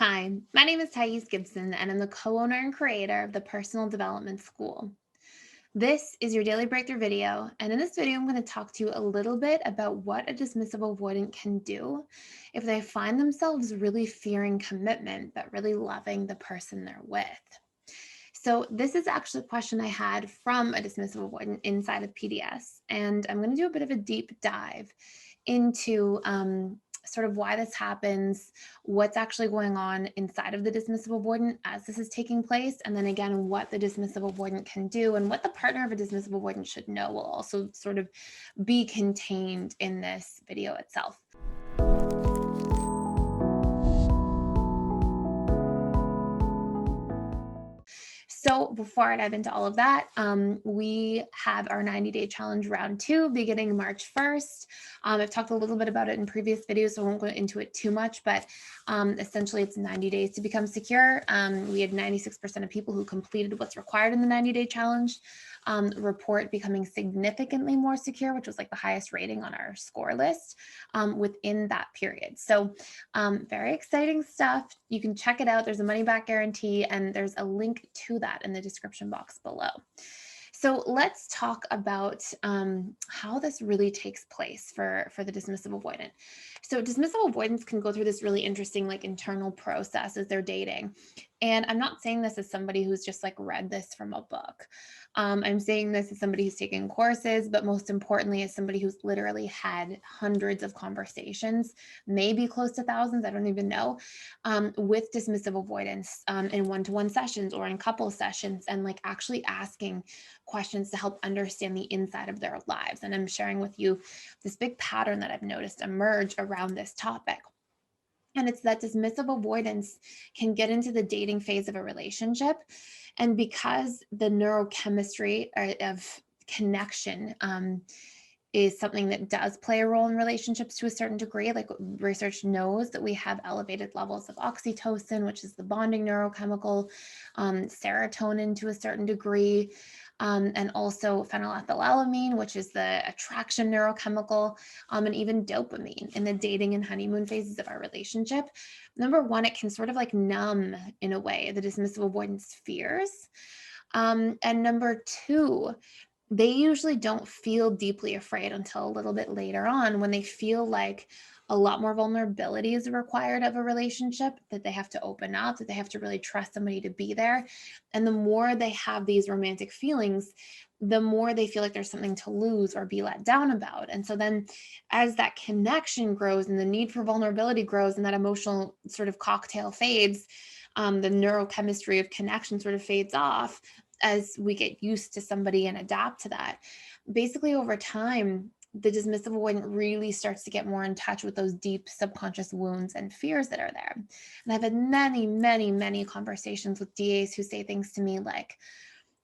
Hi, my name is Thais Gibson, and I'm the co owner and creator of the Personal Development School. This is your daily breakthrough video, and in this video, I'm going to talk to you a little bit about what a dismissive avoidant can do if they find themselves really fearing commitment, but really loving the person they're with. So, this is actually a question I had from a dismissive avoidant inside of PDS, and I'm going to do a bit of a deep dive into sort of why this happens, what's actually going on inside of the dismissive avoidant as this is taking place, and then again, what the dismissive avoidant can do and what the partner of a dismissive avoidant should know will also sort of be contained in this video itself. So before I dive into all of that, we have our 90-day challenge round two beginning March 1st. I've talked a little bit about it in previous videos, so I won't go into it too much, but essentially it's 90 days to become secure. We had 96% of people who completed what's required in the 90-day challenge report becoming significantly more secure, which was like the highest rating on our score list within that period. So very exciting stuff. You can check it out. There's a money back guarantee, and there's a link to that in the description box below. So let's talk about how this really takes place for the dismissive avoidant. So dismissive avoidants can go through this really interesting like internal process as they're dating. And I'm not saying this as somebody who's just like read this from a book. I'm saying this as somebody who's taken courses, but most importantly, as somebody who's literally had hundreds of conversations, maybe close to thousands, I don't even know, with dismissive avoidance in one-to-one sessions or in couple sessions, and like actually asking questions to help understand the inside of their lives. And I'm sharing with you this big pattern that I've noticed emerge around this topic. And it's that dismissive avoidance can get into the dating phase of a relationship. And because the neurochemistry of connection is something that does play a role in relationships to a certain degree, like research knows that we have elevated levels of oxytocin, which is the bonding neurochemical, serotonin to a certain degree, and also phenylethylamine, which is the attraction neurochemical, and even dopamine in the dating and honeymoon phases of our relationship. Number one, it can sort of like numb in a way the dismissive avoidance fears. And number two, they usually don't feel deeply afraid until a little bit later on when they feel like a lot more vulnerability is required of a relationship, that they have to open up, that they have to really trust somebody to be there. And the more they have these romantic feelings, the more they feel like there's something to lose or be let down about. And so then as that connection grows and the need for vulnerability grows and that emotional sort of cocktail fades, the neurochemistry of connection sort of fades off as we get used to somebody and adapt to that. Basically, over time, the dismissive avoidant really starts to get more in touch with those deep subconscious wounds and fears that are there. And I've had many, many, many conversations with DAs who say things to me like,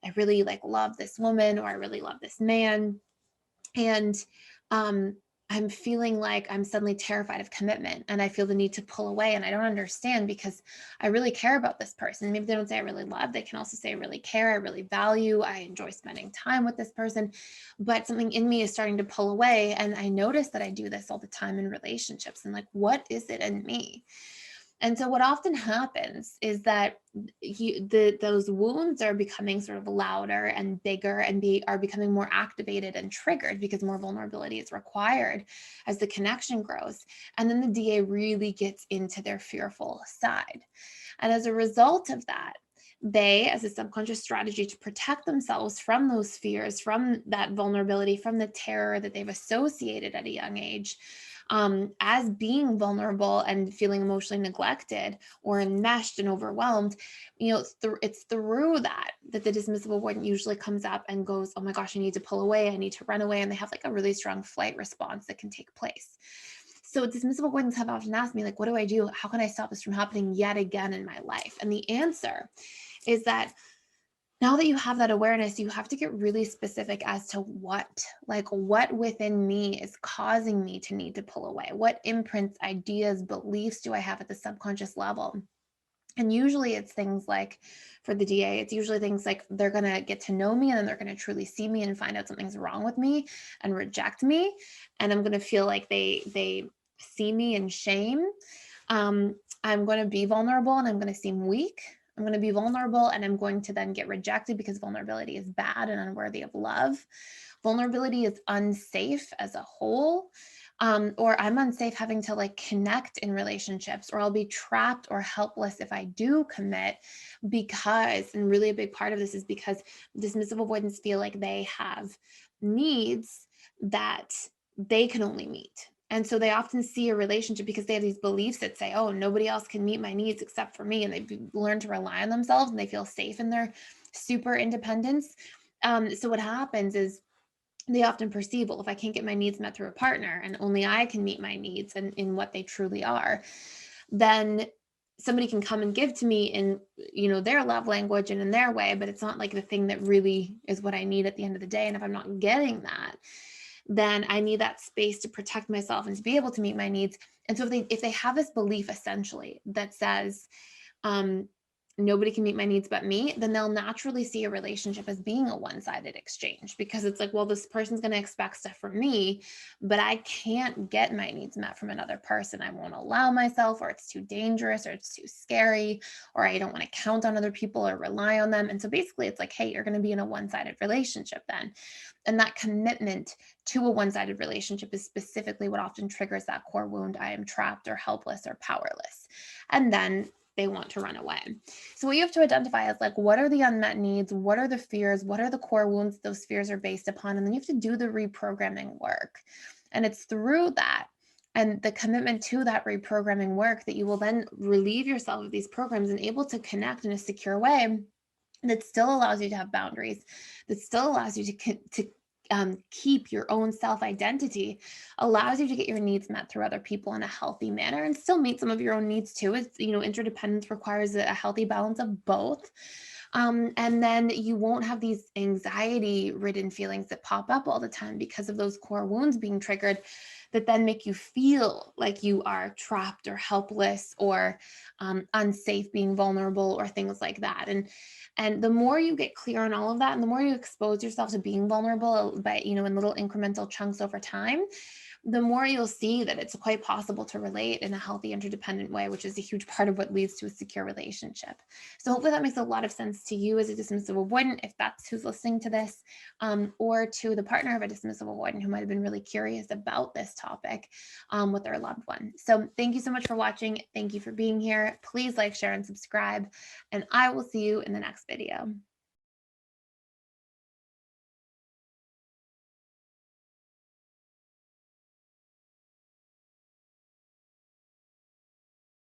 I really like love this woman, or I really love this man. And um, I'm feeling like I'm suddenly terrified of commitment and I feel the need to pull away. And I don't understand because I really care about this person. Maybe they don't say I really love, they can also say I really care, I really value, I enjoy spending time with this person. But something in me is starting to pull away. And I notice that I do this all the time in relationships. And like, what is it in me? And so what often happens is that those wounds are becoming sort of louder and bigger and are becoming more activated and triggered because more vulnerability is required as the connection grows. And then the DA really gets into their fearful side. And as a result of that, they, as a subconscious strategy to protect themselves from those fears, from that vulnerability, from the terror that they've associated at a young age, as being vulnerable and feeling emotionally neglected or enmeshed and overwhelmed, it's through that the dismissive avoidant usually comes up and goes, oh my gosh, I need to pull away, I need to run away. And they have like a really strong flight response that can take place. So dismissive avoidants have often asked me, like, what do I do? How can I stop this from happening yet again in my life? And the answer is that now that you have that awareness, you have to get really specific as to what within me is causing me to need to pull away. What imprints, ideas, beliefs do I have at the subconscious level? And usually it's things like, for the DA, it's usually things like they're going to get to know me and then they're going to truly see me and find out something's wrong with me and reject me. And I'm going to feel like they see me in shame. I'm going to be vulnerable and I'm going to seem weak. I'm going to be vulnerable and I'm going to then get rejected because vulnerability is bad and unworthy of love. Vulnerability is unsafe as a whole. Or I'm unsafe having to like connect in relationships, or I'll be trapped or helpless if I do commit because, and really a big part of this is because dismissive avoidants feel like they have needs that they can only meet. And so they often see a relationship because they have these beliefs that say, oh, nobody else can meet my needs except for me. And they've learned to rely on themselves and they feel safe in their super independence. So what happens is they often perceive, well, if I can't get my needs met through a partner and only I can meet my needs and in what they truly are, then somebody can come and give to me in, their love language and in their way, but it's not like the thing that really is what I need at the end of the day. And if I'm not getting that, then I need that space to protect myself and to be able to meet my needs. And so if they have this belief essentially that says, um, nobody can meet my needs but me, then they'll naturally see a relationship as being a one-sided exchange, because it's like, well, this person's going to expect stuff from me, but I can't get my needs met from another person. I won't allow myself, or it's too dangerous, or it's too scary, or I don't want to count on other people or rely on them. And so basically it's like, hey, you're going to be in a one-sided relationship then. And that commitment to a one-sided relationship is specifically what often triggers that core wound: I am trapped or helpless or powerless. And then they want to run away. So what you have to identify is like, what are the unmet needs? What are the fears? What are the core wounds those fears are based upon? And then you have to do the reprogramming work. And it's through that and the commitment to that reprogramming work that you will then relieve yourself of these programs and able to connect in a secure way that still allows you to have boundaries, that still allows you to keep your own self-identity, allows you to get your needs met through other people in a healthy manner and still meet some of your own needs too. It's, interdependence requires a healthy balance of both. And then you won't have these anxiety ridden feelings that pop up all the time because of those core wounds being triggered, that then make you feel like you are trapped or helpless or unsafe, being vulnerable, or things like that. And the more you get clear on all of that, and the more you expose yourself to being vulnerable by, in little incremental chunks over time, the more you'll see that it's quite possible to relate in a healthy, interdependent way, which is a huge part of what leads to a secure relationship. So hopefully that makes a lot of sense to you as a dismissive avoidant, if that's who's listening to this, or to the partner of a dismissive avoidant who might have been really curious about this topic with their loved one. So thank you so much for watching. Thank you for being here. Please like, share, and subscribe, and I will see you in the next video.